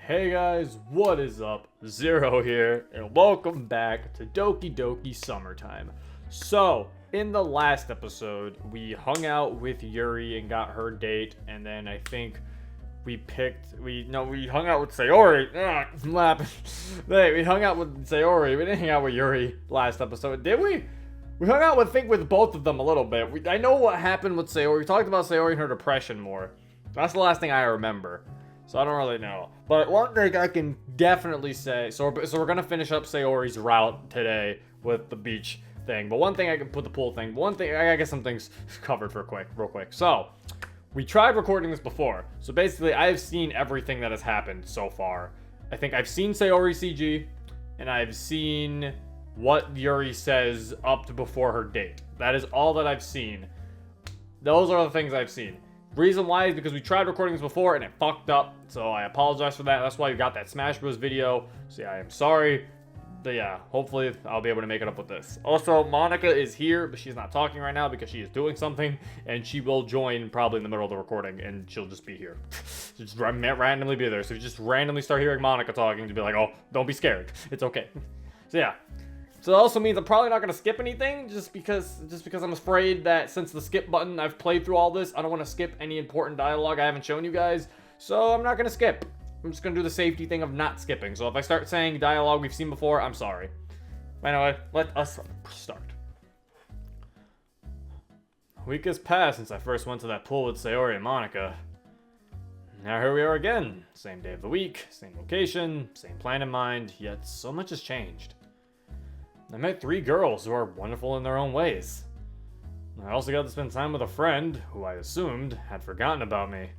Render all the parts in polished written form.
Hey guys, what is up? Zero here, and welcome back to Doki Doki SummerTime. So, in the last episode, we hung out with Yuri and got her date, and then I think we hung out with Sayori. I'm laughing. Hey, we hung out with Sayori. We didn't hang out with Yuri last episode, did we? We hung out with both of them a little bit. I know what happened with Sayori. We talked about Sayori and her depression more. That's the last thing I remember. So I don't really know. But one thing I can definitely say, so we're going to finish up Sayori's route today with the beach thing. But one thing I can put the pool thing. One thing, I got some things covered real quick. So, we tried recording this before. So basically, I've seen everything that has happened so far. I think I've seen Sayori CG, and I've seen what Yuri says up to before her date. That is all that I've seen. Those are the things I've seen. Reason why is because we tried recording this before and it fucked up, so I apologize for that. That's why you got that Smash Bros video. So yeah, I am sorry. But yeah, hopefully I'll be able to make it up with this. Also, Monica is here, but she's not talking right now because she is doing something, and she will join probably in the middle of the recording, and she'll just be here. She'll just randomly be there. So if you just randomly start hearing Monica talking, to be like, oh, don't be scared. It's okay. So yeah. So that also means I'm probably not going to skip anything, just because I'm afraid that since the skip button, I've played through all this, I don't want to skip any important dialogue I haven't shown you guys. So I'm not going to skip. I'm just going to do the safety thing of not skipping. So if I start saying dialogue we've seen before, I'm sorry. Anyway, let us start. A week has passed since I first went to that pool with Sayori and Monica. Now here we are again. Same day of the week, same location, same plan in mind, yet so much has changed. I met 3 girls who are wonderful in their own ways. I also got to spend time with a friend who I assumed had forgotten about me.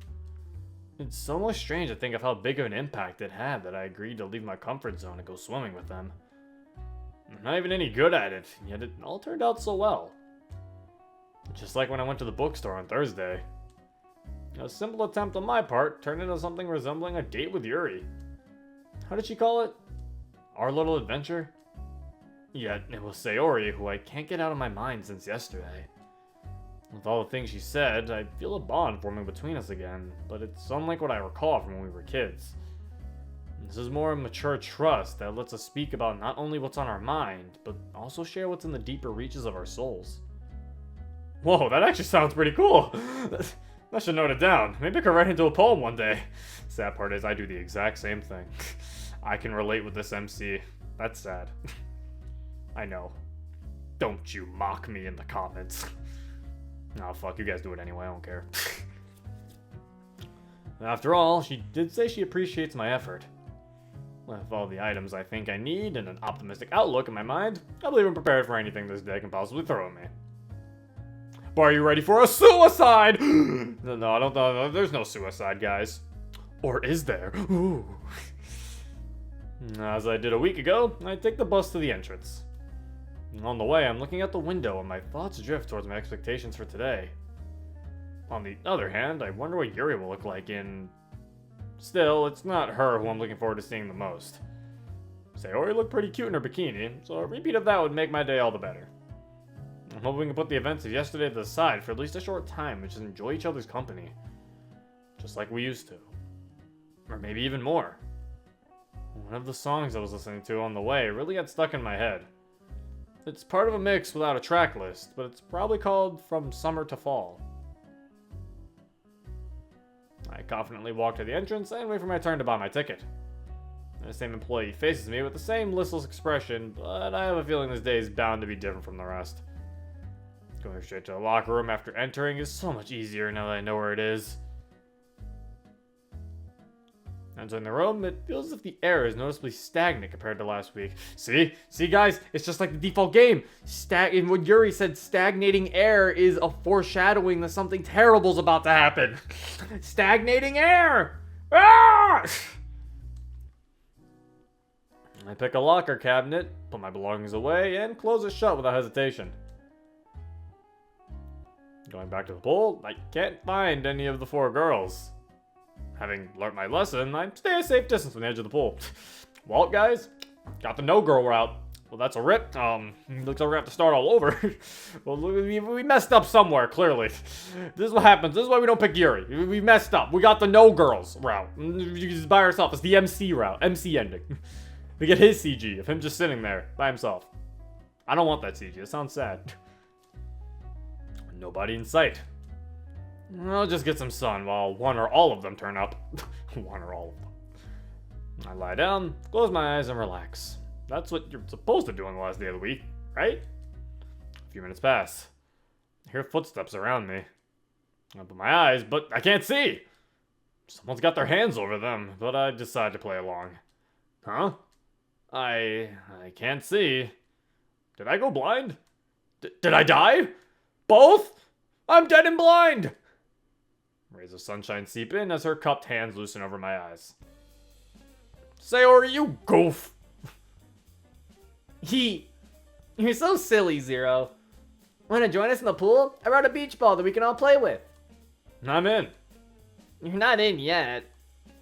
It's almost strange to think of how big of an impact it had that I agreed to leave my comfort zone and go swimming with them. I'm not even any good at it, yet it all turned out so well. Just like when I went to the bookstore on Thursday. A simple attempt on my part turned into something resembling a date with Yuri. How did she call it? Our little adventure? Yet, it was Sayori who I can't get out of my mind since yesterday. With all the things she said, I feel a bond forming between us again, but it's unlike what I recall from when we were kids. This is more a mature trust that lets us speak about not only what's on our mind, but also share what's in the deeper reaches of our souls. Whoa, that actually sounds pretty cool! I should note it down. Maybe I could write into a poem one day. Sad part is I do the exact same thing. I can relate with this MC. That's sad. I know. Don't you mock me in the comments. Nah, fuck, you guys do it anyway, I don't care. After all, she did say she appreciates my effort. With all the items I think I need and an optimistic outlook in my mind, I believe I'm prepared for anything this day can possibly throw at me. But are you ready for a suicide? No, I don't know. There's no suicide, guys. Or is there? Ooh. As I did a week ago, I take the bus to the entrance. On the way, I'm looking out the window and my thoughts drift towards my expectations for today. On the other hand, I wonder what Yuri will look like in... Still, it's not her who I'm looking forward to seeing the most. Sayori looked pretty cute in her bikini, so a repeat of that would make my day all the better. I'm hoping we can put the events of yesterday to the side for at least a short time and just enjoy each other's company. Just like we used to. Or maybe even more. One of the songs I was listening to on the way really got stuck in my head. It's part of a mix without a track list, but it's probably called From Summer to Fall. I confidently walk to the entrance and wait for my turn to buy my ticket. The same employee faces me with the same listless expression, but I have a feeling this day is bound to be different from the rest. Going straight to the locker room after entering is so much easier now that I know where it is. Entering the room, it feels as if the air is noticeably stagnant compared to last week. See guys, it's just like the default game. And what Yuri said, stagnating air is a foreshadowing that something terrible is about to happen. Stagnating air! Ah! I pick a locker cabinet, put my belongings away, and close it shut without hesitation. Going back to the pool, I can't find any of the 4 girls. Having learnt my lesson, I stay a safe distance from the edge of the pool. Well, guys, got the no-girl route. Well, that's a rip. Looks like we're gonna have to start all over. Well, we messed up somewhere, clearly. This is what happens. This is why we don't pick Yuri. We messed up. We got the no girls route. She's by herself. It's the MC route. MC ending. We get his CG of him just sitting there by himself. I don't want that CG. It sounds sad. Nobody in sight. I'll just get some sun while one or all of them turn up. One or all of them. I lie down, close my eyes, and relax. That's what you're supposed to do on the last day of the week, right? A few minutes pass. I hear footsteps around me. I open my eyes, but I can't see. Someone's got their hands over them, but I decide to play along. Huh? I can't see. Did I go blind? Did I die? Both? I'm dead and blind! Rays of sunshine seep in as her cupped hands loosen over my eyes. Sayori, you goof! You're so silly, Zero. Wanna join us in the pool? I brought a beach ball that we can all play with. I'm in. You're not in yet.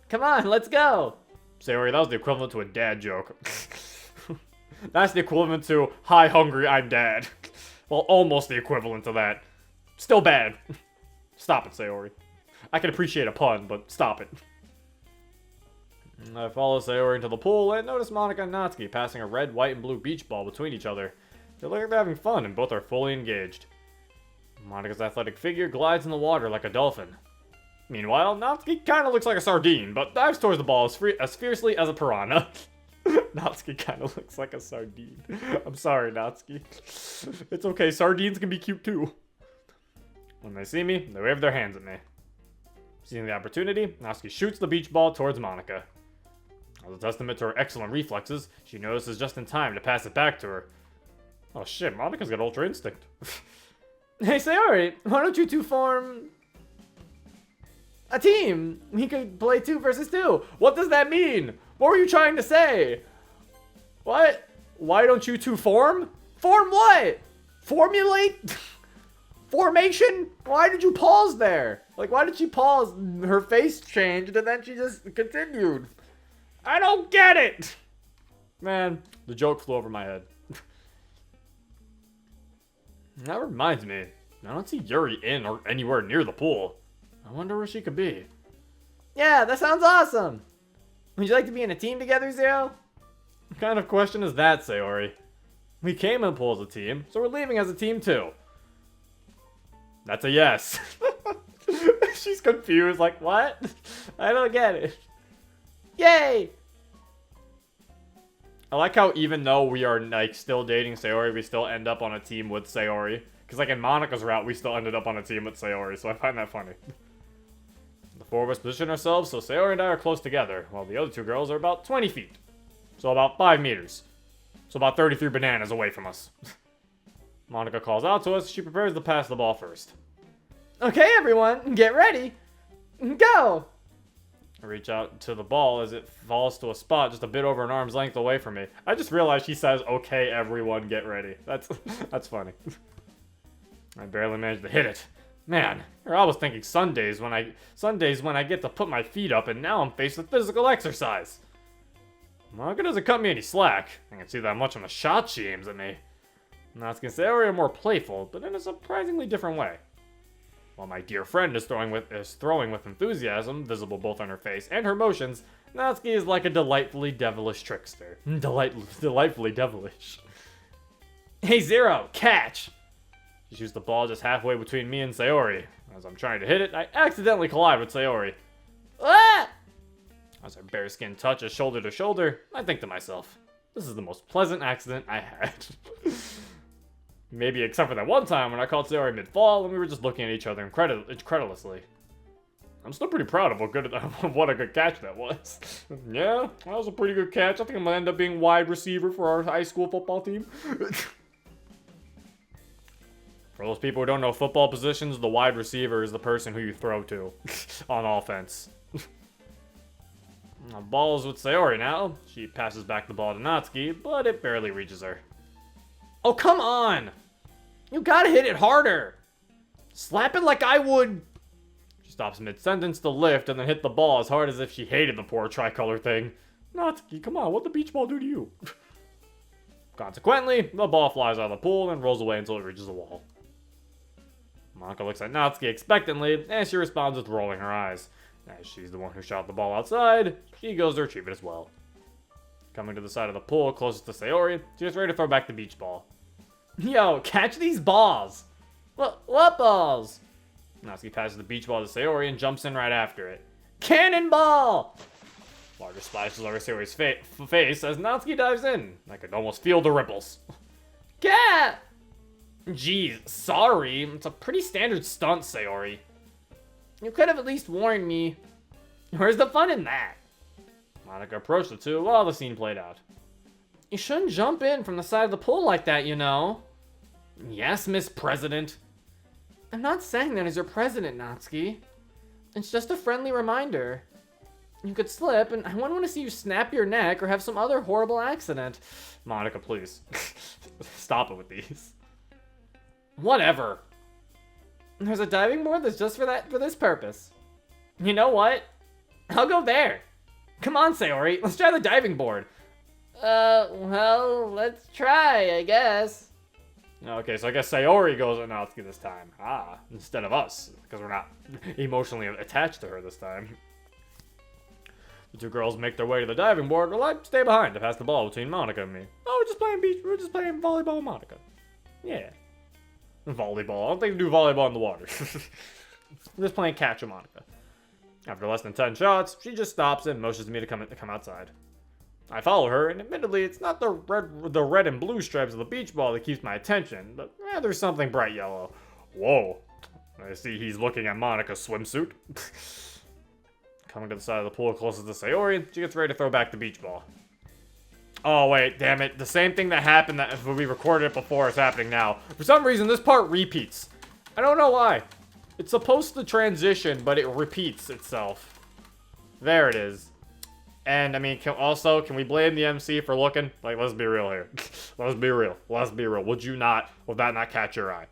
Come on, let's go. Sayori, that was the equivalent to a dad joke. That's the equivalent to, hi, hungry, I'm dad. Well, almost the equivalent to that. Still bad. Stop it, Sayori. I can appreciate a pun, but stop it. I follow Sayori into the pool and notice Monica and Natsuki passing a red, white, and blue beach ball between each other. They look like they're having fun and both are fully engaged. Monica's athletic figure glides in the water like a dolphin. Meanwhile, Natsuki kind of looks like a sardine, but dives towards the ball as fiercely as a piranha. Natsuki kind of looks like a sardine. I'm sorry, Natsuki. It's okay, sardines can be cute too. When they see me, they wave their hands at me. Seeing the opportunity, Natsuki shoots the beach ball towards Monica. As a testament to her excellent reflexes, she notices just in time to pass it back to her. Oh shit, Monica's got Ultra Instinct. Hey, Sayori, why don't you two form a team? We could play 2 versus 2. What does that mean? What were you trying to say? What? Why don't you two form? Form what? Formulate? Formation? Why did you pause there? Like, why did she pause? Her face changed and then she just continued. I don't get it! Man, the joke flew over my head. That reminds me, I don't see Yuri in or anywhere near the pool. I wonder where she could be. Yeah, that sounds awesome. Would you like to be in a team together, Zero? What kind of question is that, Sayori? We came in the pool as a team, so we're leaving as a team too. That's a yes. She's confused, like, what? I don't get it. Yay! I like how even though we are, like, still dating Sayori, we still end up on a team with Sayori. Because, like, in Monica's route, we still ended up on a team with Sayori, so I find that funny. The four of us position ourselves so Sayori and I are close together, while the other two girls are about 20 feet. So about 5 meters. So about 33 bananas away from us. Monica calls out to us. She prepares to pass the ball first. Okay, everyone, get ready. Go! I reach out to the ball as it falls to a spot just a bit over an arm's length away from me. I just realized she says, okay, everyone, get ready. That's funny. I barely managed to hit it. Man, I was thinking Sundays when I get to put my feet up, and now I'm faced with physical exercise. Monica doesn't cut me any slack. I can see that much on the shot she aims at me. Natsuki and Sayori are more playful, but in a surprisingly different way. While my dear friend is throwing with enthusiasm, visible both on her face and her motions, Natsuki is like a delightfully devilish trickster. Delightfully devilish. Hey, Zero, catch! She shoots the ball just halfway between me and Sayori. As I'm trying to hit it, I accidentally collide with Sayori. Ah! As our bare skin touches shoulder to shoulder, I think to myself, this is the most pleasant accident I had. Maybe except for that one time when I caught Sayori mid-fall and we were just looking at each other incredulously. I'm still pretty proud of what a good catch that was. Yeah, that was a pretty good catch. I think I'm gonna end up being wide receiver for our high school football team. For those people who don't know football positions, the wide receiver is the person who you throw to on offense. The ball is with Sayori now. She passes back the ball to Natsuki, but it barely reaches her. Oh, come on! You gotta hit it harder! Slap it like I would! She stops mid-sentence to lift and then hit the ball as hard as if she hated the poor tricolor thing. Natsuki, come on, what'd the beach ball do to you? Consequently, the ball flies out of the pool and rolls away until it reaches the wall. Monica looks at Natsuki expectantly, and she responds with rolling her eyes. As she's the one who shot the ball outside, she goes to retrieve it as well. Coming to the side of the pool closest to Sayori, she gets ready to throw back the beach ball. Yo, catch these balls! What balls? Natsuki passes the beach ball to Sayori and jumps in right after it. Cannonball! Water splashes over Sayori's face as Natsuki dives in. I could almost feel the ripples. Cat! Jeez, sorry. It's a pretty standard stunt, Sayori. You could have at least warned me. Where's the fun in that? Monica approached the two while the scene played out. You shouldn't jump in from the side of the pool like that, you know. Yes, Miss President. I'm not saying that as your president, Natsuki. It's just a friendly reminder. You could slip, and I wouldn't want to see you snap your neck or have some other horrible accident. Monica, please. Stop it with these. Whatever. There's a diving board that's just for this purpose. You know what? I'll go there. Come on, Sayori. Let's try the diving board. Well, let's try, I guess. Okay, so I guess Sayori goes at Natsuki this time. Instead of us, because we're not emotionally attached to her this time. The two girls make their way to the diving board, while I stay behind to pass the ball between Monica and me. Oh, we're just playing volleyball with Monica. Yeah. Volleyball. I don't think we do volleyball in the water. We're just playing catch with Monica. After less than 10 shots, she just stops and motions me to come outside. I follow her, and admittedly, it's not the red and blue stripes of the beach ball that keeps my attention, but rather something bright yellow. Whoa. I see he's looking at Monica's swimsuit. Coming to the side of the pool closest to Sayori, she gets ready to throw back the beach ball. Oh, wait, damn it. The same thing that happened when we recorded it before is happening now. For some reason, this part repeats. I don't know why. It's supposed to transition, but it repeats itself. There it is. And, I mean, can we blame the MC for looking? Like, let's be real here. Let's be real. Would that not catch your eye?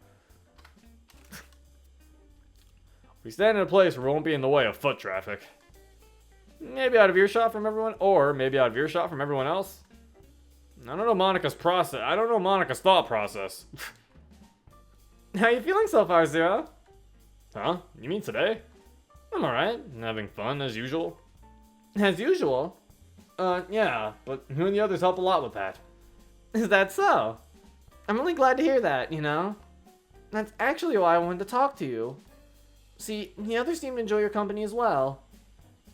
We stand in a place where we won't be in the way of foot traffic. Maybe out of earshot from everyone, or maybe out of earshot from everyone else. I don't know Monica's thought process. How you feeling so far, Zero? Huh? You mean today? I'm alright. Having fun, as usual. As usual? Yeah, but you and the others help a lot with that. Is that so? I'm really glad to hear that, you know? That's actually why I wanted to talk to you. See, the others seem to enjoy your company as well.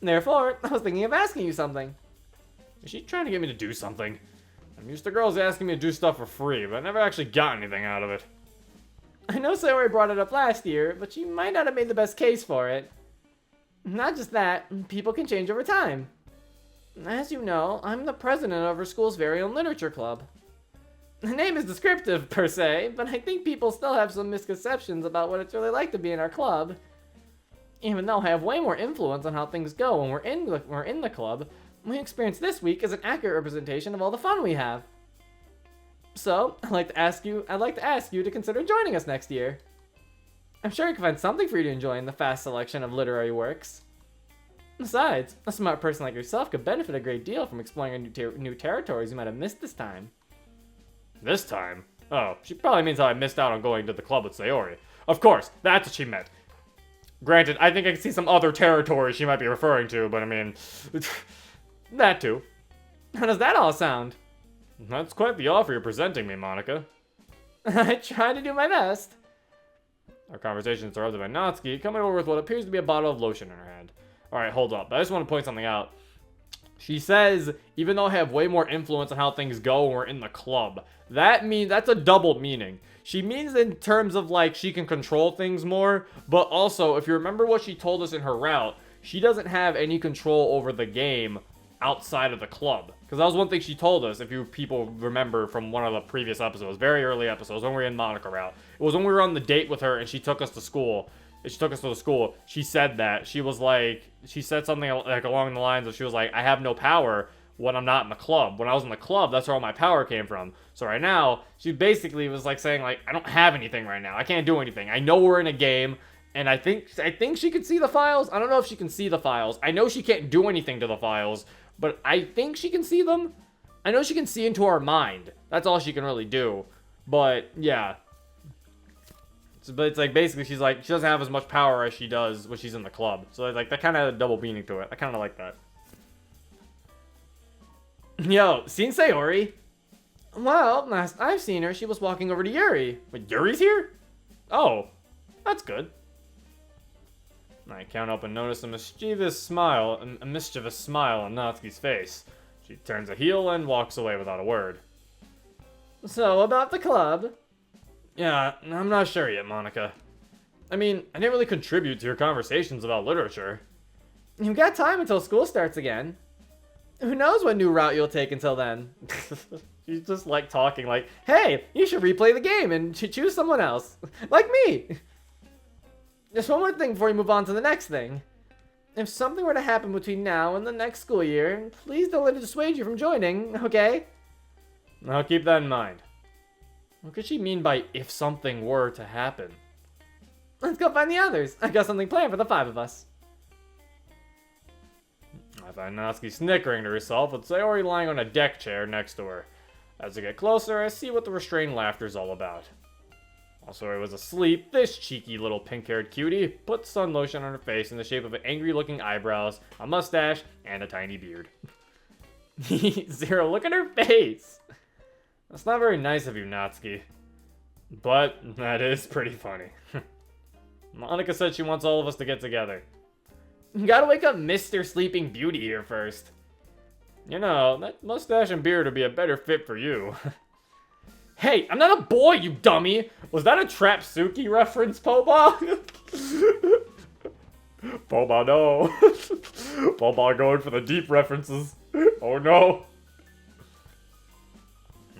Therefore, I was thinking of asking you something. Is she trying to get me to do something? I'm used to girls asking me to do stuff for free, but I never actually got anything out of it. I know Sayori brought it up last year, but she might not have made the best case for it. Not just that, people can change over time. As you know, I'm the president of our school's very own literature club. The name is descriptive, per se, but I think people still have some misconceptions about what it's really like to be in our club. Even though I have way more influence on how things go when we're in the club, my experience this week is an accurate representation of all the fun we have. So, I'd like to ask you to consider joining us next year. I'm sure you can find something for you to enjoy in the vast selection of literary works. Besides, a smart person like yourself could benefit a great deal from exploring new territories you might have missed this time. This time? Oh, she probably means how I missed out on going to the club with Sayori. Of course, that's what she meant. Granted, I think I can see some other territory she might be referring to, but I mean, that too. How does that all sound? That's quite the offer you're presenting me, Monica. I try to do my best. Our conversation is interrupted by Natsuki coming over with what appears to be a bottle of lotion in her hand. Alright, hold up. I just want to point something out. She says, even though I have way more influence on how things go when we're in the club, that's a double meaning. She means in terms of, like, she can control things more, but also, if you remember what she told us in her route, she doesn't have any control over the game outside of the club. Because that was one thing she told us, if you people remember from one of the previous episodes, very early episodes, when we were in Monica route. It was when we were on the date with her and she took us to school. She took us to the school. She said that. She said something like along the lines of, she was like, I have no power when I'm not in the club. When I was in the club, that's where all my power came from. So right now, she basically was like saying, like, I don't have anything right now. I can't do anything. I know we're in a game, and I think she can see the files. I don't know if she can see the files. I know she can't do anything to the files, but I think she can see them. I know she can see into our mind. That's all she can really do. But, yeah. But it's like, basically, she's like, she doesn't have as much power as she does when she's in the club. So, like, that kind of had a double meaning to it. I kind of like that. Yo, seen Sayori? Well, last I've seen her, she was walking over to Yuri. But Yuri's here? Oh, that's good. I count up and notice a mischievous smile on Natsuki's face. She turns a heel and walks away without a word. So, about the club? Yeah, I'm not sure yet, Monica. I mean, I didn't really contribute to your conversations about literature. You've got time until school starts again. Who knows what new route you'll take until then? She's just like talking like, hey, you should replay the game and choose someone else. Like me. Just one more thing before we move on to the next thing. If something were to happen between now and the next school year, please don't let it dissuade you from joining, okay? I'll keep that in mind. What could she mean by if something were to happen? Let's go find the others. I got something planned for the 5 of us. I find Natsuki snickering to herself with Sayori lying on a deck chair next to her. As I get closer, I see what the restrained laughter is all about. While Sayori was asleep, this cheeky little pink-haired cutie put sun lotion on her face in the shape of angry-looking eyebrows, a mustache, and a tiny beard. Zero, look at her face! That's not very nice of you, Natsuki. But that is pretty funny. Monica said she wants all of us to get together. You gotta wake up Mr. Sleeping Beauty here first. You know, that mustache and beard would be a better fit for you. Hey, I'm not a boy, you dummy! Was that a Trapsuki reference, Poba? Poba, no. Poba going for the deep references. Oh no.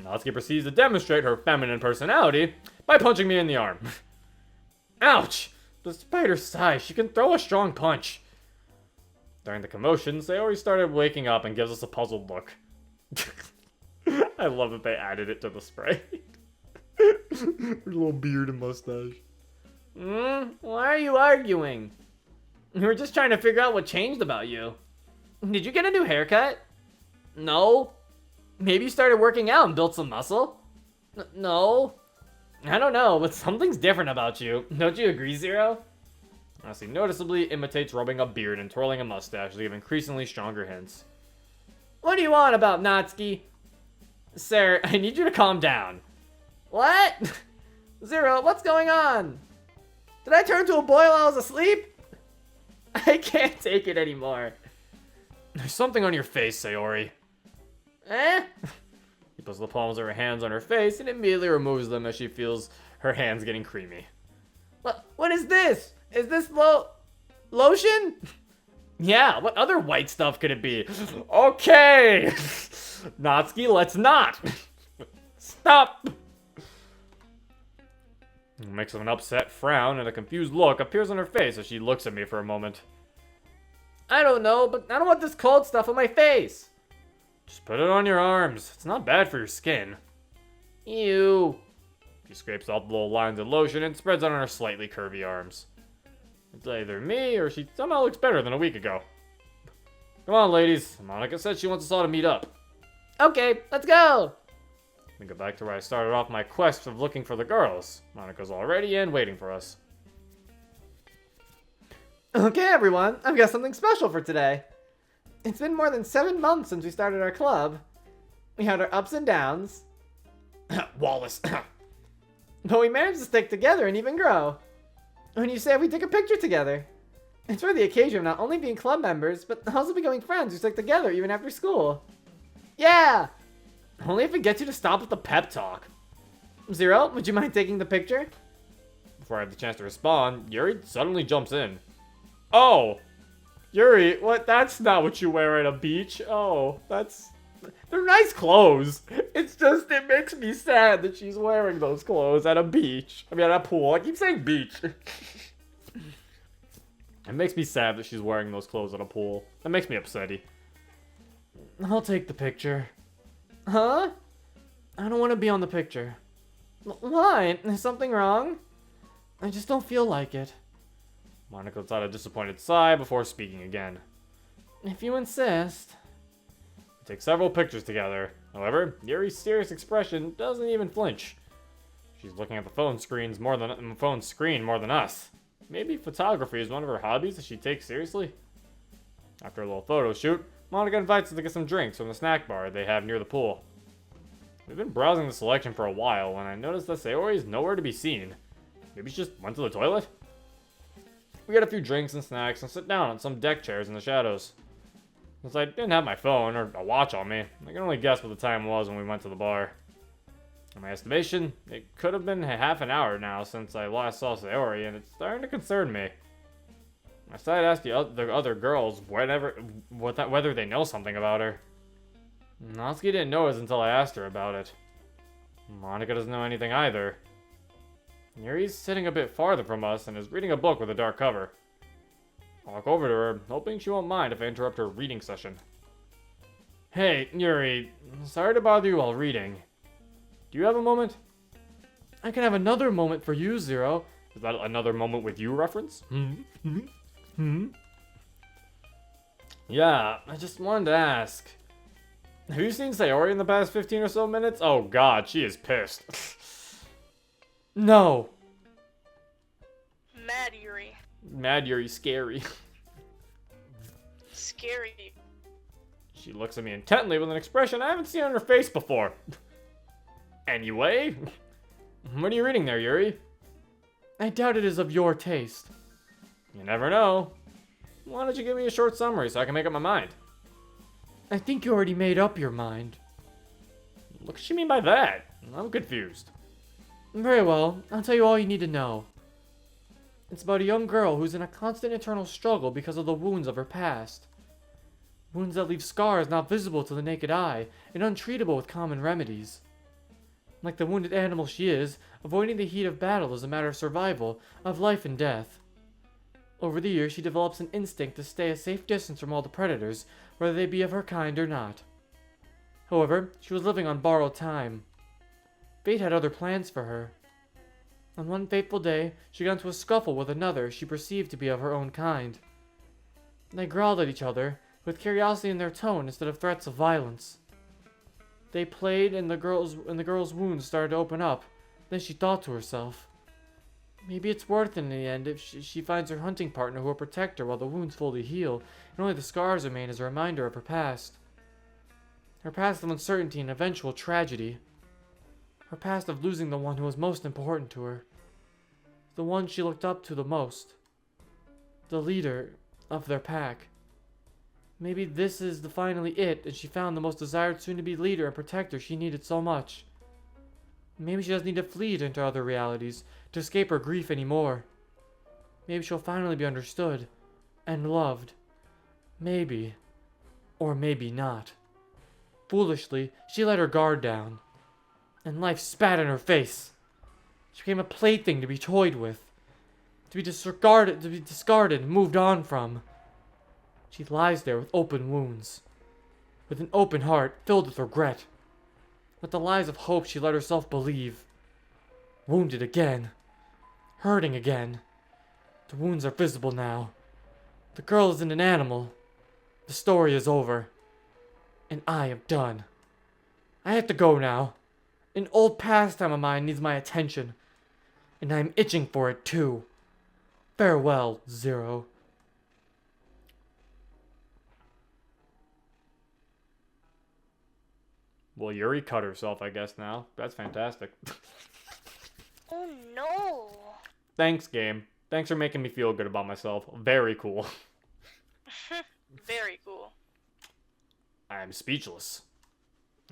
Natsuki proceeds to demonstrate her feminine personality by punching me in the arm. Ouch! Despite her size, she can throw a strong punch. During the commotion, Sayori started waking up and gives us a puzzled look. I love that they added it to the spray. Her little beard and mustache. Why are you arguing? We were just trying to figure out what changed about you. Did you get a new haircut? No. Maybe you started working out and built some muscle? No. I don't know, but something's different about you. Don't you agree, Zero? Natsuki noticeably imitates rubbing a beard and twirling a mustache to give increasingly stronger hints. What do you want about Natsuki? Sir, I need you to calm down. What? Zero, what's going on? Did I turn to a boy while I was asleep? I can't take it anymore. There's something on your face, Sayori. Eh? He puts the palms of her hands on her face and immediately removes them as she feels her hands getting creamy. What is this? Is this lotion? Yeah, what other white stuff could it be? Okay! Natsuki, let's not! Stop! A mix of an upset frown and a confused look appears on her face as she looks at me for a moment. I don't know, but I don't want this cold stuff on my face. Just put it on your arms. It's not bad for your skin. Ew. She scrapes off the little lines of lotion and spreads it on her slightly curvy arms. It's either me or she somehow looks better than a week ago. Come on, ladies. Monica said she wants us all to meet up. Okay, let's go. We go back to where I started off my quest of looking for the girls. Monica's already in, waiting for us. Okay, everyone. I've got something special for today. It's been more than 7 months since we started our club. We had our ups and downs. Wallace. But we managed to stick together and even grow. When you said we took a picture together. It's for the occasion of not only being club members, but also becoming friends who stick together even after school. Yeah! Only if it gets you to stop with the pep talk. Zero, would you mind taking the picture? Before I have the chance to respond, Yuri suddenly jumps in. Oh! Yuri, what? That's not what you wear at a beach. Oh, that's... They're nice clothes. It's just, it makes me sad that she's wearing those clothes at a beach. I mean, at a pool. I keep saying beach. It makes me sad that she's wearing those clothes at a pool. That makes me upsetty. I'll take the picture. Huh? I don't want to be on the picture. Why? Is something wrong? I just don't feel like it. Monica lets out a disappointed sigh before speaking again. If you insist. We take several pictures together, However, Yuri's serious expression doesn't even flinch. She's looking at the phone screen more than us. Maybe photography is one of her hobbies that she takes seriously? After a little photo shoot, Monica invites us to get some drinks from the snack bar they have near the pool. We've been browsing the selection for a while when I noticed that Sayori is nowhere to be seen. Maybe she just went to the toilet? We get a few drinks and snacks and sit down on some deck chairs in the shadows. Since I didn't have my phone or a watch on me, I can only guess what the time was when we went to the bar. In my estimation, it could have been half an hour now since I last saw Sayori, and it's starting to concern me. I decided to ask the other girls whether they know something about her. Natsuki didn't know us until I asked her about it. Monica doesn't know anything either. Yuri's sitting a bit farther from us and is reading a book with a dark cover. I walk over to her, hoping she won't mind if I interrupt her reading session. Hey, Yuri, sorry to bother you while reading. Do you have a moment? I can have another moment for you, Zero. Is that another moment with you reference? Yeah, I just wanted to ask. Have you seen Sayori in the past 15 or so minutes? Oh god, she is pissed. No. Mad Yuri. Mad Yuri, scary. Scary. She looks at me intently with an expression I haven't seen on her face before. Anyway? What are you reading there, Yuri? I doubt it is of your taste. You never know. Why don't you give me a short summary so I can make up my mind? I think you already made up your mind. What does she mean by that? I'm confused. Very well, I'll tell you all you need to know. It's about a young girl who's in a constant internal struggle because of the wounds of her past. Wounds that leave scars not visible to the naked eye and untreatable with common remedies. Like the wounded animal she is, avoiding the heat of battle is a matter of survival, of life and death. Over the years, she develops an instinct to stay a safe distance from all the predators, whether they be of her kind or not. However, she was living on borrowed time. Fate had other plans for her. On one fateful day, she got into a scuffle with another she perceived to be of her own kind. They growled at each other, with curiosity in their tone instead of threats of violence. They played, and the girl's wounds started to open up. Then she thought to herself, maybe it's worth it in the end if she finds her hunting partner who will protect her while the wounds fully heal, and only the scars remain as a reminder of her past. Her past of uncertainty and eventual tragedy. Her past of losing the one who was most important to her. The one she looked up to the most. The leader of their pack. Maybe this is finally it, and she found the most desired soon-to-be leader and protector she needed so much. Maybe she doesn't need to flee into other realities to escape her grief anymore. Maybe she'll finally be understood and loved. Maybe. Or maybe not. Foolishly, she let her guard down. And life spat in her face. She became a plaything to be toyed with. To be discarded and moved on from. She lies there with open wounds. With an open heart filled with regret. With the lies of hope she let herself believe. Wounded again. Hurting again. The wounds are visible now. The girl isn't an animal. The story is over. And I am done. I have to go now. An old pastime of mine needs my attention. And I am itching for it too. Farewell, Zero. Well, Yuri cut herself, I guess, now. That's fantastic. Oh no. Thanks, game. Thanks for making me feel good about myself. Very cool. Very cool. I am speechless.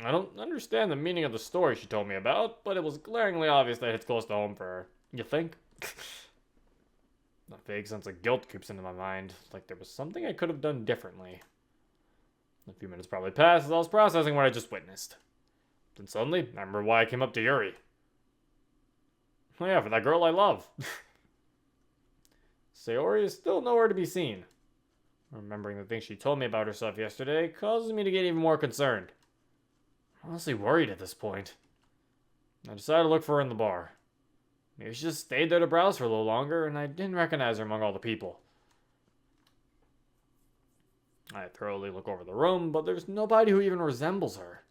I don't understand the meaning of the story she told me about, but it was glaringly obvious that it's close to home for her. You think? A vague sense of guilt creeps into my mind, like there was something I could have done differently. A few minutes probably passed as I was processing what I just witnessed. Then suddenly, I remember why I came up to Yuri. Oh yeah, for that girl I love. Sayori is still nowhere to be seen. Remembering the things she told me about herself yesterday causes me to get even more concerned. I'm honestly worried at this point. I decided to look for her in the bar. Maybe she just stayed there to browse for a little longer and I didn't recognize her among all the people. I thoroughly look over the room, but there's nobody who even resembles her.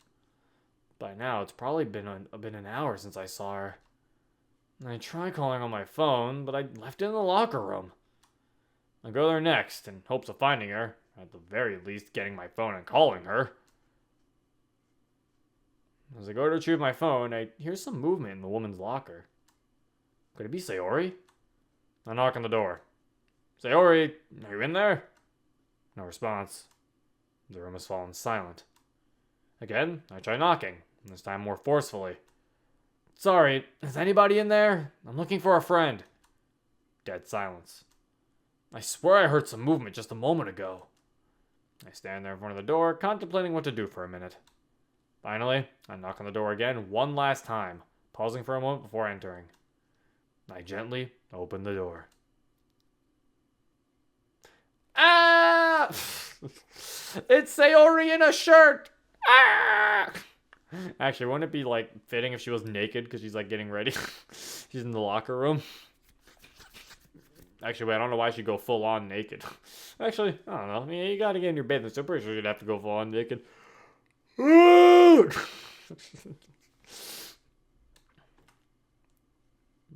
By now, it's probably been an hour since I saw her. I tried calling on my phone, but I left it in the locker room. I go there next in hopes of finding her, at the very least getting my phone and calling her. As I go to retrieve my phone, I hear some movement in the woman's locker. Could it be Sayori? I knock on the door. Sayori, are you in there? No response. The room has fallen silent. Again, I try knocking, this time more forcefully. Sorry, is anybody in there? I'm looking for a friend. Dead silence. I swear I heard some movement just a moment ago. I stand there in front of the door, contemplating what to do for a minute. Finally, I knock on the door again one last time, pausing for a moment before entering. I gently open the door. Ah! It's Sayori in a shirt! Ah! Actually, wouldn't it be like fitting if she was naked because she's like getting ready? She's in the locker room. Actually, wait, I don't know why she'd go full on naked. Actually, I don't know. I mean, you gotta get in your bathing suit. I'm pretty sure you'd have to go full on naked.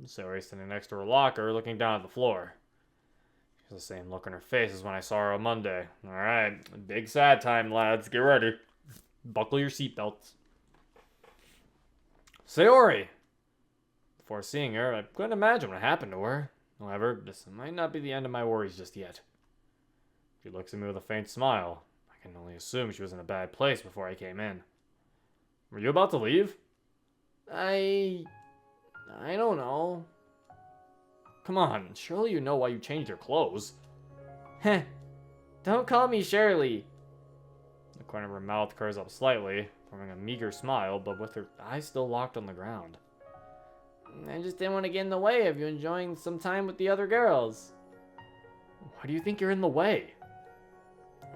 Sayori standing next to her locker, looking down at the floor. She has the same look on her face as when I saw her on Monday. Alright, big sad time, lads. Get ready. Buckle your seatbelts. Sayori! Before seeing her, I couldn't imagine what happened to her. However, this might not be the end of my worries just yet. She looks at me with a faint smile. I can only assume she was in a bad place before I came in. Were you about to leave? I don't know. Come on, surely you know why you changed your clothes. Heh. Don't call me Shirley. The corner of her mouth curves up slightly, forming a meager smile, but with her eyes still locked on the ground. I just didn't want to get in the way of you enjoying some time with the other girls. Why do you think you're in the way?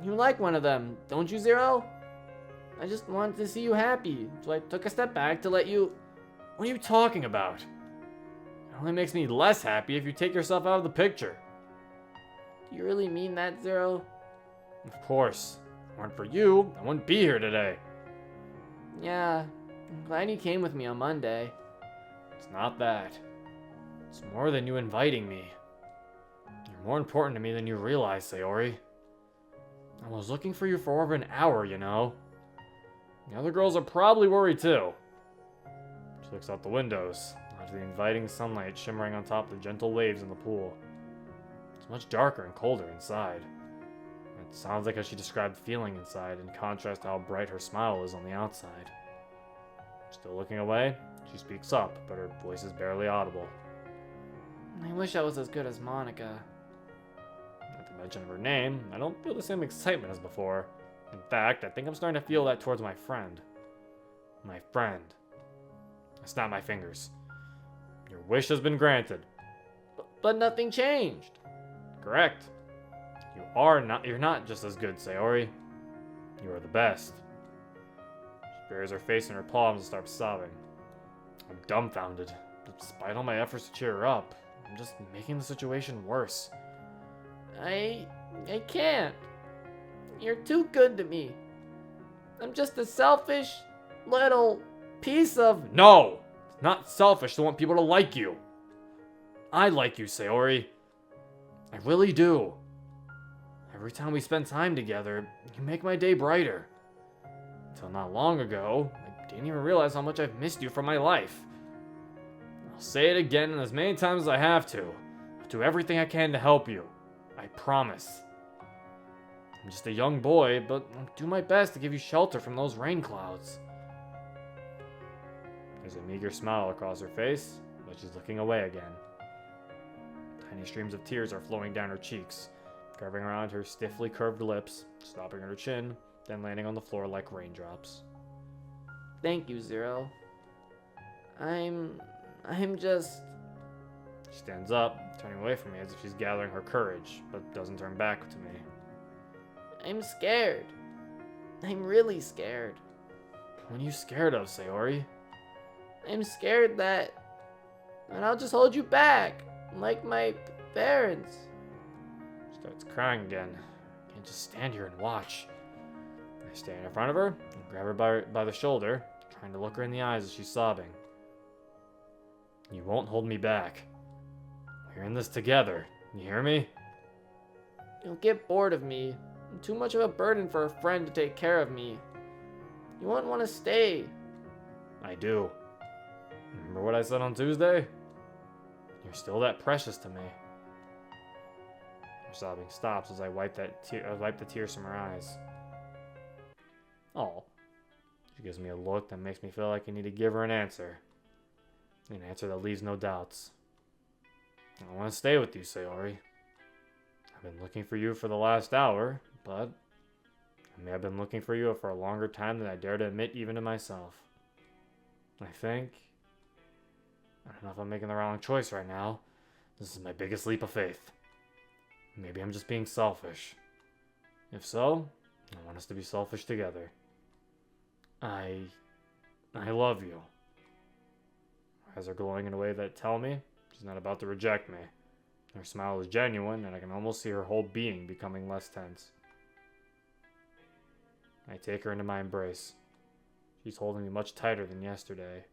You like one of them, don't you, Zero? I just wanted to see you happy, so I took a step back to let you... What are you talking about? It only makes me less happy if you take yourself out of the picture. Do you really mean that, Zero? Of course. If it weren't for you, I wouldn't be here today. Yeah, I'm glad you came with me on Monday. It's not that. It's more than you inviting me. You're more important to me than you realize, Sayori. I was looking for you for over an hour, you know. The other girls are probably worried too. She looks out the windows, out to the inviting sunlight shimmering on top of the gentle waves in the pool. It's much darker and colder inside. It sounds like how she described the feeling inside, in contrast to how bright her smile is on the outside. Still looking away, she speaks up, but her voice is barely audible. I wish I was as good as Monica. At the mention of her name, I don't feel the same excitement as before. In fact, I think I'm starting to feel that towards my friend. My friend. I snap my fingers. Your wish has been granted. But nothing changed. Correct. You're not just as good, Sayori. You are the best. She buries her face in her palms and starts sobbing. I'm dumbfounded. Despite all my efforts to cheer her up, I'm just making the situation worse. I can't. You're too good to me. I'm just a selfish little piece of... No! It's not selfish to want people to like you. I like you, Sayori. I really do. Every time we spend time together, you make my day brighter. Until not long ago, I didn't even realize how much I've missed you from my life. I'll say it again as many times as I have to. I'll do everything I can to help you. I promise. I'm just a young boy, but I'll do my best to give you shelter from those rain clouds. There's a meager smile across her face, but she's looking away again. Tiny streams of tears are flowing down her cheeks, curving around her stiffly curved lips, stopping at her chin, then landing on the floor like raindrops. Thank you, Zero. I'm just... She stands up, turning away from me as if she's gathering her courage, but doesn't turn back to me. I'm scared. I'm really scared. What are you scared of, Sayori? I'm scared that I'll just hold you back, like my parents. She starts crying again. I can't just stand here and watch. I stand in front of her and grab her by the shoulder, trying to look her in the eyes as she's sobbing. You won't hold me back. We're in this together. You hear me? You'll get bored of me. I'm too much of a burden for a friend to take care of me. You won't want to stay. I do. Remember what I said on Tuesday? You're still that precious to me. Her sobbing stops as I wipe the tears from her eyes. Oh. She gives me a look that makes me feel like I need to give her an answer. An answer that leaves no doubts. I want to stay with you, Sayori. I've been looking for you for the last hour, but I may have been looking for you for a longer time than I dare to admit even to myself. I don't know if I'm making the wrong choice right now. This is my biggest leap of faith. Maybe I'm just being selfish. If so, I want us to be selfish together. I love you. Her eyes are glowing in a way that tell me she's not about to reject me. Her smile is genuine, and I can almost see her whole being becoming less tense. I take her into my embrace. She's holding me much tighter than yesterday.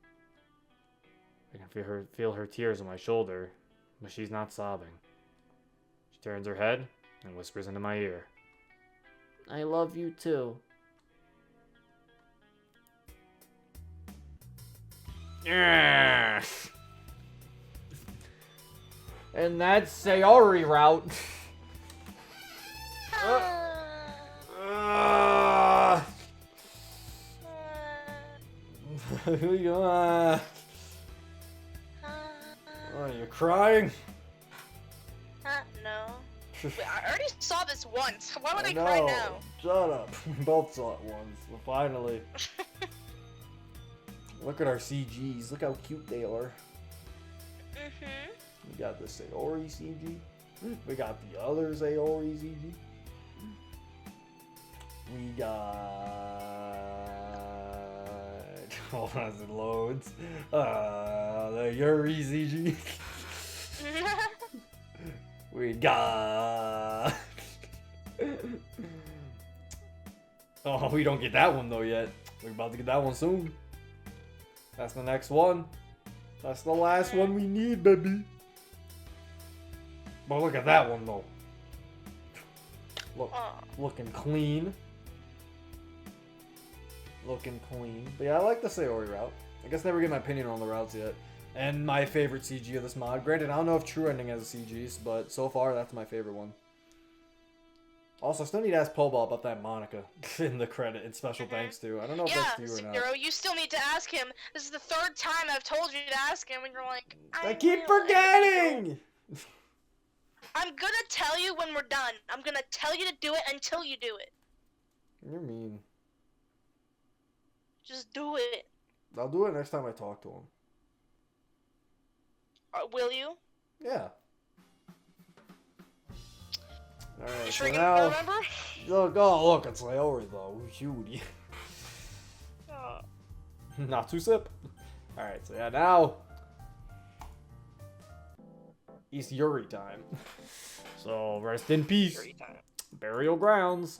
I can feel her tears on my shoulder, but she's not sobbing. She turns her head and whispers into my ear. I love you too. Yeah. And that's Sayori route. Are you crying? No. Wait, I already saw this once. Why would I No, cry now? shut up. We both saw it once. Well, finally. Look at our CGs. Look how cute they are. Mm-hmm. We got the Sayori CG. We got the other Sayori CG. We got... Hold on as it loads. The Yuri CG. We got... Oh, we don't get that one though yet. We're about to get that one soon. That's the next one. That's the last one we need, baby. But look at that one though. Look, looking clean. Looking clean. But yeah, I like the Sayori route. I guess never get my opinion on the routes yet. And my favorite CG of this mod. Granted, I don't know if True Ending has a CGs, but so far that's my favorite one. Also, I still need to ask Pobal about that Monica in the credit and special thanks to. I don't know if that's to you or not. Zero, you still need to ask him. This is the third time I've told you to ask him, and you're like, I keep forgetting! I'm gonna tell you when we're done. I'm gonna tell you to do it until you do it. You're mean. Just do it. I'll do it next time I talk to him. Will you? Yeah. Alright, You sure so you now... remember? Look, it's Sayori though. Cutie. Not too sip. Alright, so yeah, now... It's Yuri time. So, rest in peace. Yuri time. Burial grounds.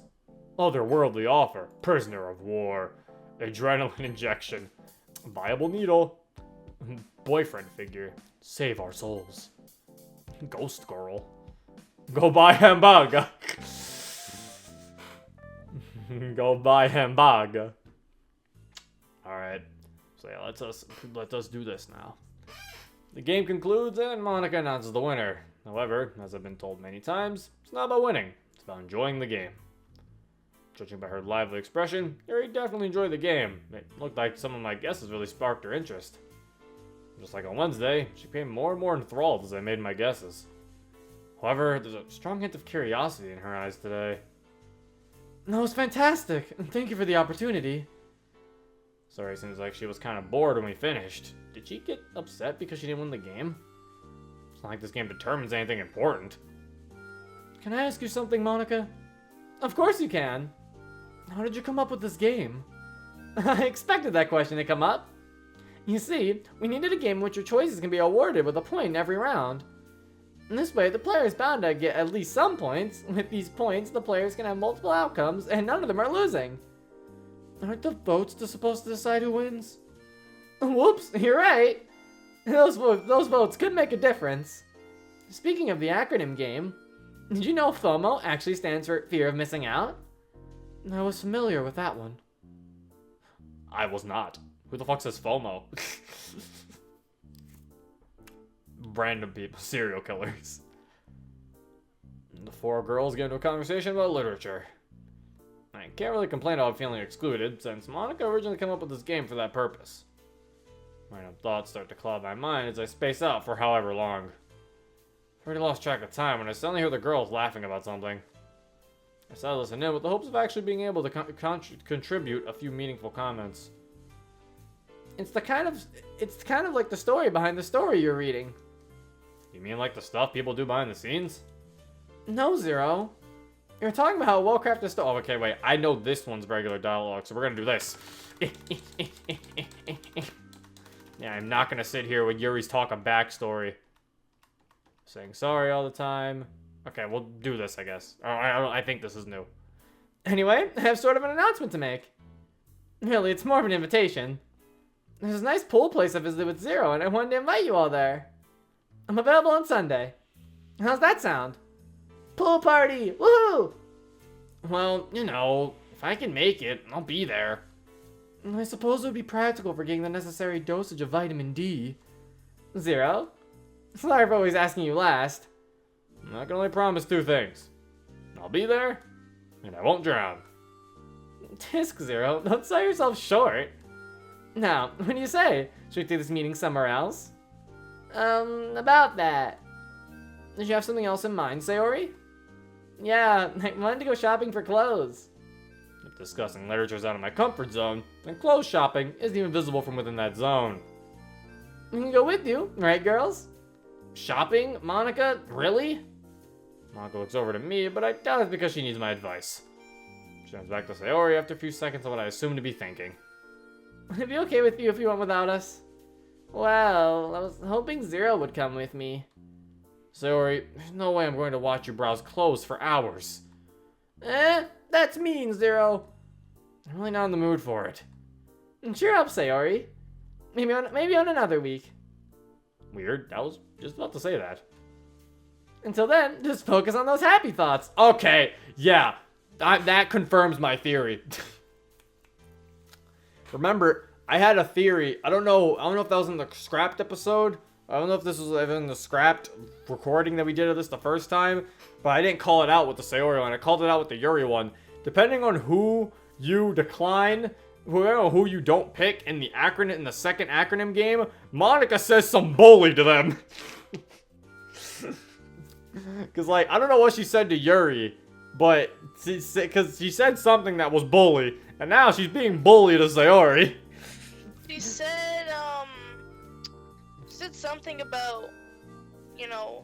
Otherworldly offer. Prisoner of war. Adrenaline injection. Viable needle. Boyfriend figure. Save our souls. Ghost girl. Go buy hamburger. Go buy hamburger. Alright. So yeah, let us do this now. The game concludes and Monica announces the winner. However, as I've been told many times, it's not about winning. It's about enjoying the game. Judging by her lively expression, Yuri definitely enjoyed the game. It looked like some of my guesses really sparked her interest. Just like on Wednesday, she became more and more enthralled as I made my guesses. However, there's a strong hint of curiosity in her eyes today. That was fantastic. Thank you for the opportunity. Sorry, seems like she was kind of bored when we finished. Did she get upset because she didn't win the game? It's not like this game determines anything important. Can I ask you something, Monica? Of course you can. How did you come up with this game? I expected that question to come up. You see, we needed a game in which your choices can be awarded with a point in every round. In this way, the player is bound to get at least some points. With these points, the players can have multiple outcomes, and none of them are losing. Aren't the votes supposed to decide who wins? Whoops, you're right. Those votes could make a difference. Speaking of the acronym game, did you know FOMO actually stands for fear of missing out? I was familiar with that one. I was not. Who the fuck says FOMO? Random people, serial killers. The four girls get into a conversation about literature. I can't really complain about feeling excluded, since Monica originally came up with this game for that purpose. Random thoughts start to cloud my mind as I space out for however long. I've already lost track of time when I suddenly hear the girls laughing about something. I started listening in with the hopes of actually being able to contribute a few meaningful comments. It's kind of like the story behind the story you're reading. You mean like the stuff people do behind the scenes? No, Zero. You're talking about how a well-crafted story. Oh, okay, wait. I know this one's regular dialogue, so we're gonna do this. Yeah, I'm not gonna sit here with Yuri's talk of backstory. Saying sorry all the time. Okay, we'll do this, I guess. I think this is new. Anyway, I have sort of an announcement to make. Really, it's more of an invitation. There's this nice pool place I visited with Zero, and I wanted to invite you all there. I'm available on Sunday. How's that sound? Pool party! Woohoo! Well, you know, if I can make it, I'll be there. I suppose it would be practical for getting the necessary dosage of vitamin D. Zero? Sorry for always asking you last. I can only promise two things. I'll be there, and I won't drown. Tisk, Zero, don't sell yourself short. Now, what do you say? Should we do this meeting somewhere else? About that. Did you have something else in mind, Sayori? Yeah, I wanted to go shopping for clothes. If discussing literature is out of my comfort zone, then clothes shopping isn't even visible from within that zone. We can go with you, right, girls? Shopping? Monica? Really? Monica looks over to me, but I doubt it's because she needs my advice. She turns back to Sayori after a few seconds of what I assume to be thinking. Would it be okay with you if you went without us? Well, I was hoping Zero would come with me. Sayori, there's no way I'm going to watch you browse clothes for hours. That's mean, Zero. I'm really not in the mood for it. Cheer up, Sayori. Maybe on another week. Weird, I was just about to say that. Until then, just focus on those happy thoughts. Okay, yeah, that confirms my theory. Remember, I had a theory. I don't know if that was in the scrapped episode. I don't know if this was even the scrapped recording that we did of this the first time, but I didn't call it out with the Sayori one. I called it out with the Yuri one. Depending on who you decline, who you don't pick in the second acronym game, Monica says some bully to them. Cause like, I don't know what she said to Yuri, but because she said something that was bully, and now she's being bullied to Sayori. She said something about, you know,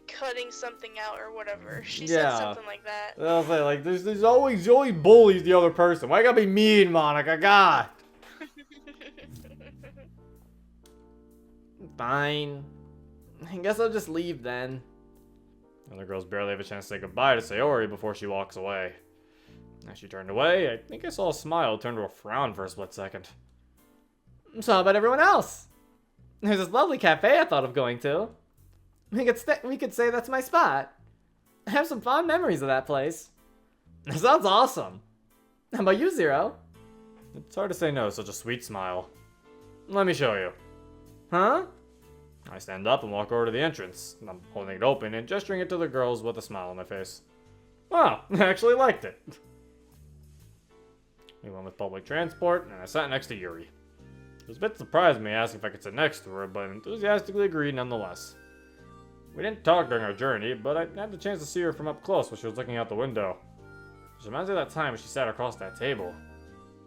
cutting something out or whatever. She said something like that. I'll say, like, there's always bullies the other person. Why you gotta be mean, Monica? God. Fine. I guess I'll just leave then. The other girls barely have a chance to say goodbye to Sayori before she walks away. As she turned away, I think I saw a smile turn to a frown for a split second. So how about everyone else? There's this lovely cafe I thought of going to. We could say that's my spot. I have some fond memories of that place. That sounds awesome. How about you, Zero? It's hard to say no, such a sweet smile. Let me show you. Huh? I stand up and walk over to the entrance. I'm holding it open and gesturing it to the girls with a smile on my face. Wow, I actually liked it. We went with public transport, and I sat next to Yuri. It was a bit surprised me asking if I could sit next to her, but enthusiastically agreed nonetheless. We didn't talk during our journey, but I had the chance to see her from up close while she was looking out the window. She reminds me of that time when she sat across that table.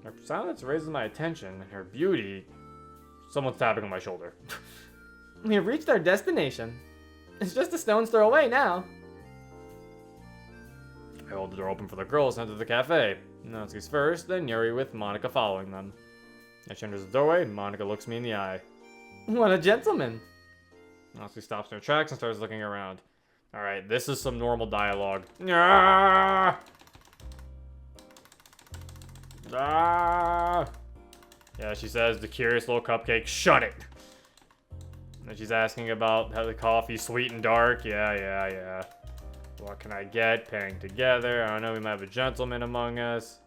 Her silence raises my attention, and her beauty... Someone's tapping on my shoulder. We have reached our destination. It's just a stone's throw away now. I hold the door open for the girls and enter the cafe. Natsuki's first, then Yuri with Monica following them. As she enters the doorway, Monica looks me in the eye. What a gentleman. Natsuki stops in her tracks and starts looking around. Alright, this is some normal dialogue. Ah! Yeah, she says, the curious little cupcake, shut it! And she's asking about how the coffee's sweet and dark. Yeah. What can I get? Pairing together. I don't know, we might have a gentleman among us.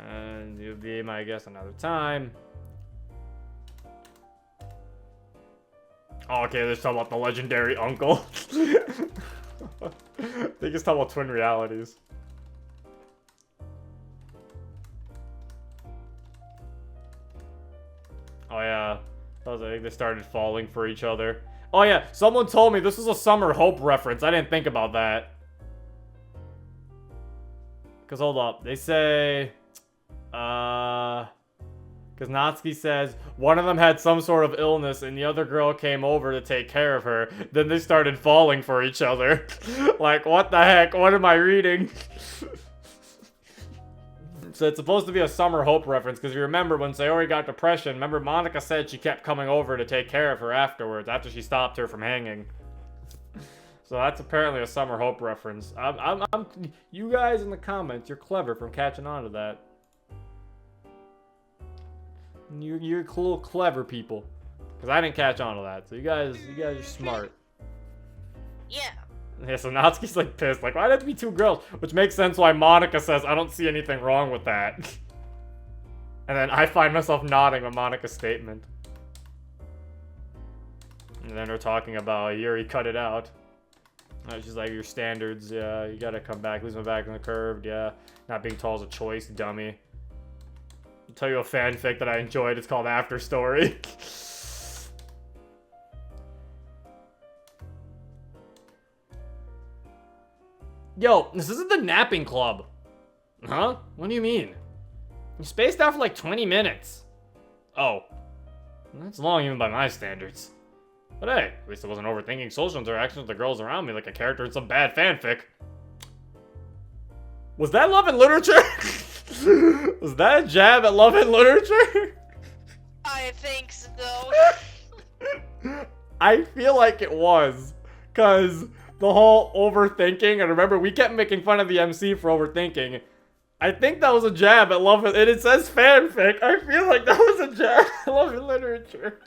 And you'll be my guest another time. Oh, okay, let's talk about the legendary uncle. They just talk about twin realities. Oh yeah, I was like, they started falling for each other. Oh yeah, someone told me this was a Summer Hope reference. I didn't think about that. Cause hold up, they say, cause Natsuki says one of them had some sort of illness and the other girl came over to take care of her. Then they started falling for each other. Like, what the heck? What am I reading? So it's supposed to be a Summer Hope reference, because you remember when Sayori got depression, remember Monica said she kept coming over to take care of her afterwards, after she stopped her from hanging. So that's apparently a Summer Hope reference. You guys in the comments, you're clever from catching on to that. You're little clever people, because I didn't catch on to that. So you guys are smart. Yeah. Yeah, so Natsuki's like pissed, like, why'd it have to be two girls? Which makes sense why Monica says, I don't see anything wrong with that. And then I find myself nodding with Monica's statement. And then they're talking about, Yuri cut it out. She's like, your standards, yeah, you gotta come back, lose my back on the curved, yeah. Not being tall is a choice, dummy. I'll tell you a fanfic that I enjoyed, it's called After Story. Yo, this isn't the napping club. Huh? What do you mean? You spaced out for like 20 minutes. Oh. That's long even by my standards. But hey, at least I wasn't overthinking social interactions with the girls around me like a character in some bad fanfic. Was that Love and Literature? Was that a jab at Love and Literature? I think so. I feel like it was. Cause the whole overthinking, and remember we kept making fun of the MC for overthinking. I think that was a jab at Love and it says fanfic. I feel like that was a jab at Love and Literature.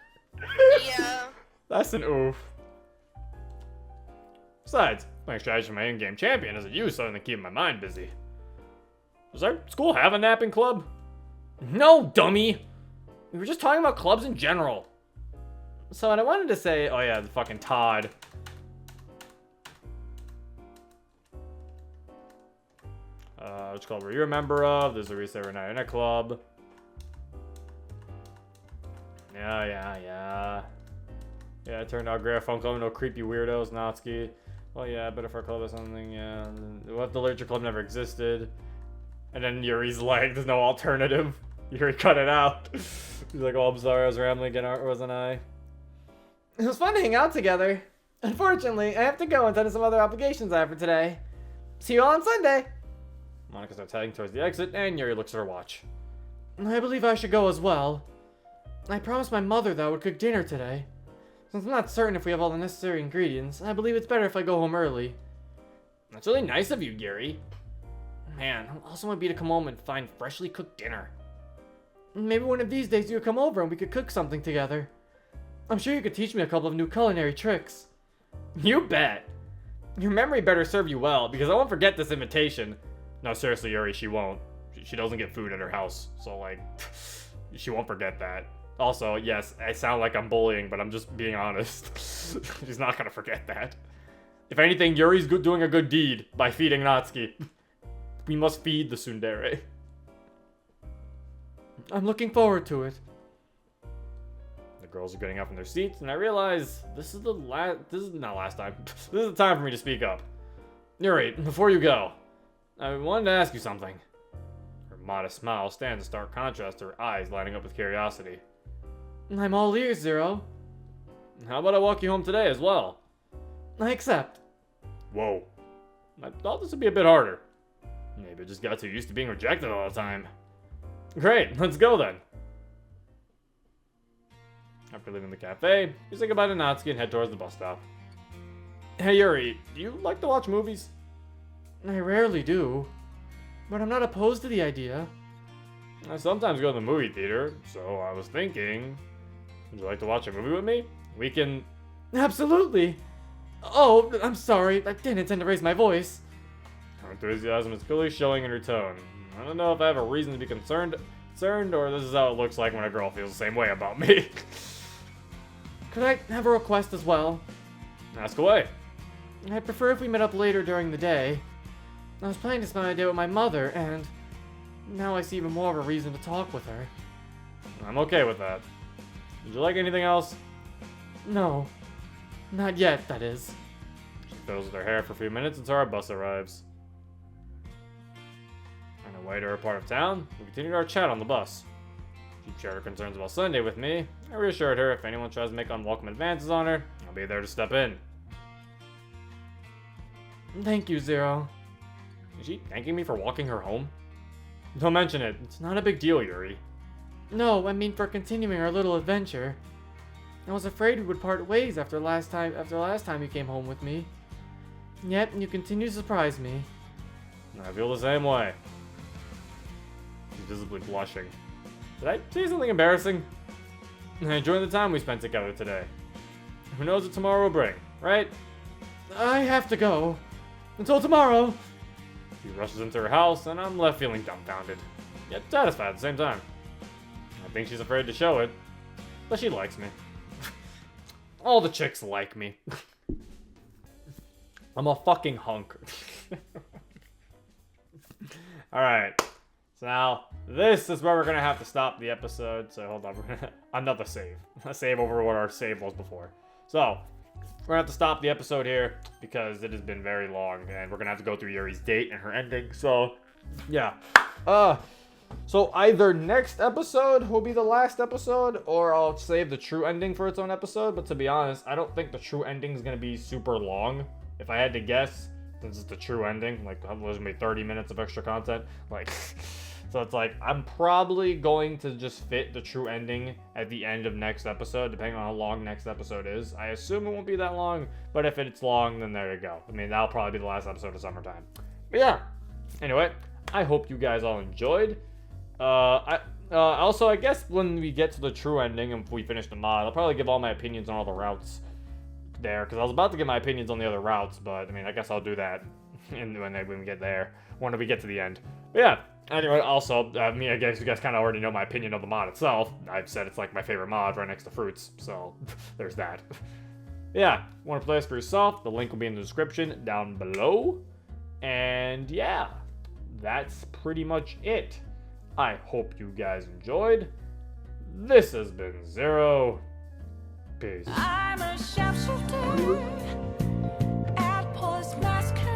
Yeah. That's an oof. Besides, playing strategy for my in-game champion isn't used something to keep my mind busy. Does our school have a napping club? No, dummy! We were just talking about clubs in general. So what I wanted to say, oh yeah, the fucking Todd. Which club were you a member of? There's a Reset Night in a club. Yeah, it turned out great fun club, no creepy weirdos, Natsuki. Well, yeah, better for a club or something, yeah. What if the literature club never existed? And then Yuri's like, there's no alternative. Yuri cut it out. He's like, oh, I'm sorry, I was rambling again, wasn't I? It was fun to hang out together. Unfortunately, I have to go and attend to some other obligations I have for today. See you all on Sunday. Monica starts heading towards the exit, and Yuri looks at her watch. I believe I should go as well. I promised my mother that I would cook dinner today. Since I'm not certain if we have all the necessary ingredients, I believe it's better if I go home early. That's really nice of you, Yuri. Man, I also want to be to come home and find freshly cooked dinner. Maybe one of these days you could come over and we could cook something together. I'm sure you could teach me a couple of new culinary tricks. You bet. Your memory better serve you well, because I won't forget this invitation. No, seriously, Yuri, she won't. She doesn't get food at her house, so, like, she won't forget that. Also, yes, I sound like I'm bullying, but I'm just being honest. She's not gonna forget that. If anything, Yuri's doing a good deed by feeding Natsuki. We must feed the tsundere. I'm looking forward to it. The girls are getting up from their seats, and I realize this is not last time. This is the time for me to speak up. Yuri, before you go, I wanted to ask you something. Her modest smile stands in stark contrast to her eyes lighting up with curiosity. I'm all ears, Zero. How about I walk you home today as well? I accept. Whoa. I thought this would be a bit harder. Maybe I just got too used to being rejected all the time. Great, let's go then. After leaving the cafe, you say goodbye to Natsuki and head towards the bus stop. Hey Yuri, do you like to watch movies? I rarely do. but I'm not opposed to the idea. I sometimes go to the movie theater, so I was thinking, would you like to watch a movie with me? We can... Absolutely. Oh, I'm sorry. I didn't intend to raise my voice. Her enthusiasm is clearly showing in her tone. I don't know if I have a reason to be concerned, or this is how it looks like when a girl feels the same way about me. Could I have a request as well? Ask away. I'd prefer if we met up later during the day. I was planning to spend my day with my mother, and now I see even more of a reason to talk with her. I'm okay with that. Would you like anything else? No. Not yet, that is. She fiddles with her hair for a few minutes until our bus arrives. On our way to her part of town, we continued our chat on the bus. She shared her concerns about Sunday with me. I reassured her if anyone tries to make unwelcome advances on her, I'll be there to step in. Thank you, Zero. Is she thanking me for walking her home? Don't mention it. It's not a big deal, Yuri. No, I mean for continuing our little adventure. I was afraid we would part ways after last time you came home with me. Yet, you continue to surprise me. I feel the same way. She's visibly blushing. Did I say something embarrassing? I enjoyed the time we spent together today. Who knows what tomorrow will bring, right? I have to go. Until tomorrow. She rushes into her house, and I'm left feeling dumbfounded, yet satisfied at the same time. I think she's afraid to show it, but she likes me. All the chicks like me. I'm a fucking hunk. Alright, so now this is where we're gonna have to stop the episode, so hold on, another save. A save over what our save was before. So, we're gonna have to stop the episode here because it has been very long, and we're gonna have to go through Yuri's date and her ending. So, yeah. So either next episode will be the last episode, or I'll save the true ending for its own episode. But to be honest, I don't think the true ending is gonna be super long. If I had to guess, since it's the true ending, like there's gonna be 30 minutes of extra content, like. So it's like, I'm probably going to just fit the true ending at the end of next episode, depending on how long next episode is. I assume it won't be that long, but if it's long, then there you go. I mean, that'll probably be the last episode of SummerTime. But yeah, anyway, I hope you guys all enjoyed. Also, I guess when we get to the true ending and if we finish the mod, I'll probably give all my opinions on all the routes there, because I was about to give my opinions on the other routes, but I mean, I guess I'll do that when we get there, when we get to the end. But yeah. Anyway, also, I guess you guys kind of already know my opinion of the mod itself. I've said it's like my favorite mod right next to Fruits, so there's that. Yeah, want to play this for yourself? The link will be in the description down below. And yeah, that's pretty much it. I hope you guys enjoyed. This has been Zero. Peace. I'm a sharpshooter at Paul's Masquerade.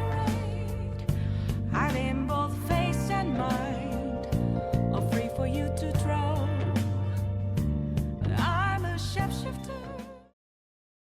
I'm in both face and mind, all free for you to draw. I'm a sharpshooter.